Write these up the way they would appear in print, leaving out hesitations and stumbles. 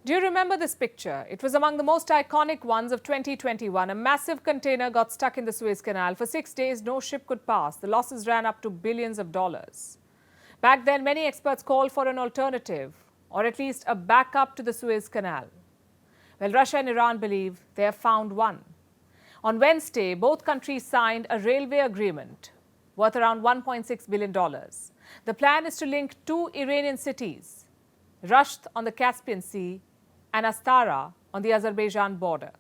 Do you remember this picture? It was among the most iconic ones of 2021. A massive container got stuck in the Suez Canal. For 6 days, no ship could pass. The losses ran up to billions of dollars. Back then, many experts called for an alternative, or at least a backup to the Suez Canal. Well, Russia and Iran believe they have found one. On Wednesday, both countries signed a railway agreement worth around $1.6 billion. The plan is to link two Iranian cities, Rasht on the Caspian Sea and Astara on the Azerbaijan border.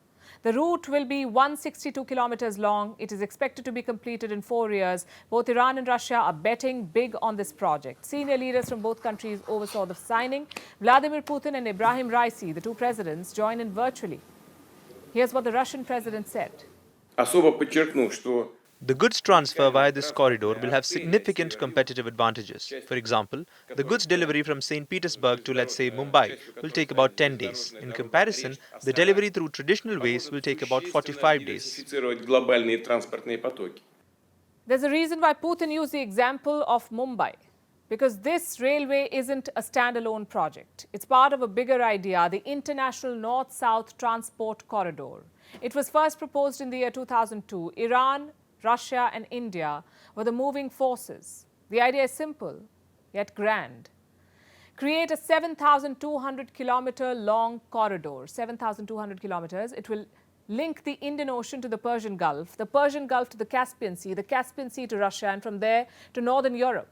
The route will be 162 kilometers long. It is expected to be completed in 4 years. Both Iran and Russia are betting big on this project. Senior leaders from both countries oversaw the signing. Vladimir Putin and Ibrahim Raisi, the two presidents, joined in virtually. Here's what the Russian president said. The goods transfer via this corridor will have significant competitive advantages. For example, the goods delivery from St. Petersburg to, let's say, Mumbai will take about 10 days. In comparison, the delivery through traditional ways will take about 45 days. There's a reason why Putin used the example of Mumbai, because this railway isn't a standalone project. It's part of a bigger idea, the International North-South Transport Corridor. It was first proposed in the year 2002. Iran, Russia and India were the moving forces. The idea is simple, yet grand. Create a 7,200-kilometer long corridor, 7,200 kilometers. It will link the Indian Ocean to the Persian Gulf to the Caspian Sea to Russia, and from there to Northern Europe.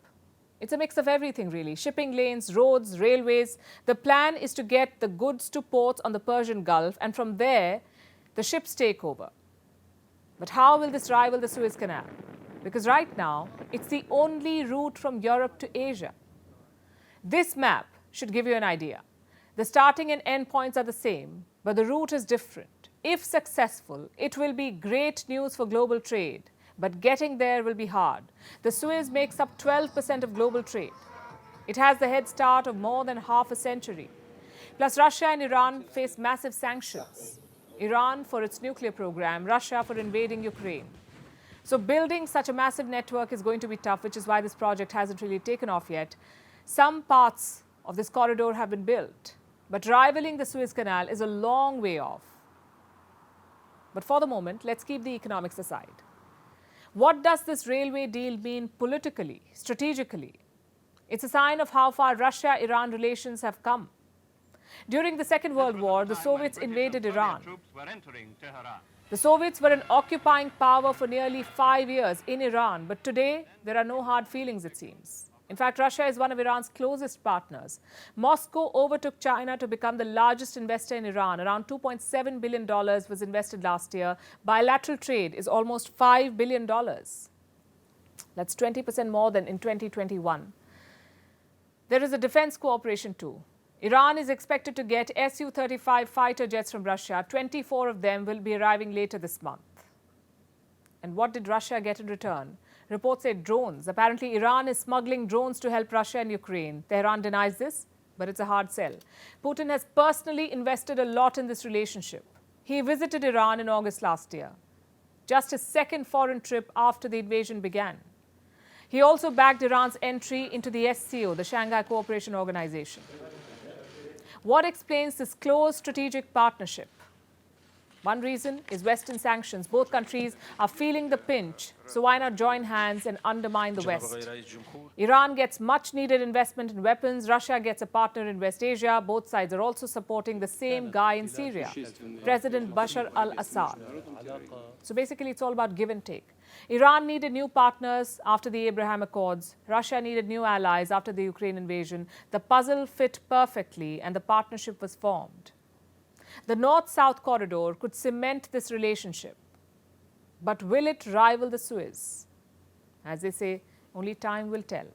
It's a mix of everything, really. Shipping lanes, roads, railways. The plan is to get the goods to ports on the Persian Gulf, and from there, the ships take over. But how will this rival the Suez Canal? Because right now, it's the only route from Europe to Asia. This map should give you an idea. The starting and end points are the same, but the route is different. If successful, it will be great news for global trade, but getting there will be hard. The Suez makes up 12% of global trade. It has the head start of more than half a century. Plus, Russia and Iran face massive sanctions. Iran for its nuclear program, Russia for invading Ukraine. So building such a massive network is going to be tough, which is why this project hasn't really taken off yet. Some parts of this corridor have been built, but rivaling the Suez Canal is a long way off. But for the moment, let's keep the economics aside. What does this railway deal mean politically, strategically? It's a sign of how far Russia-Iran relations have come. During the Second World War, the Soviets invaded Iran. The Soviets were an occupying power for nearly 5 years in Iran, but today there are no hard feelings, it seems. In fact, Russia is one of Iran's closest partners. Moscow overtook China to become the largest investor in Iran. Around $2.7 billion was invested last year. Bilateral trade is almost $5 billion. That's 20% more than in 2021. There is a defense cooperation too. Iran is expected to get Su-35 fighter jets from Russia. 24 of them will be arriving later this month. And what did Russia get in return? Reports say drones. Apparently, Iran is smuggling drones to help Russia and Ukraine. Tehran denies this, but it's a hard sell. Putin has personally invested a lot in this relationship. He visited Iran in August last year, just his second foreign trip after the invasion began. He also backed Iran's entry into the SCO, the Shanghai Cooperation Organization. What explains this close strategic partnership? One reason is Western sanctions. Both countries are feeling the pinch, so why not join hands and undermine the West? Iran gets much-needed investment in weapons. Russia gets a partner in West Asia. Both sides are also supporting the same guy in Syria, President Bashar al-Assad. So basically, it's all about give and take. Iran needed new partners after the Abraham Accords. Russia needed new allies after the Ukraine invasion. The puzzle fit perfectly, and the partnership was formed. The North-South corridor could cement this relationship. But will it rival the Suez? As they say, only time will tell.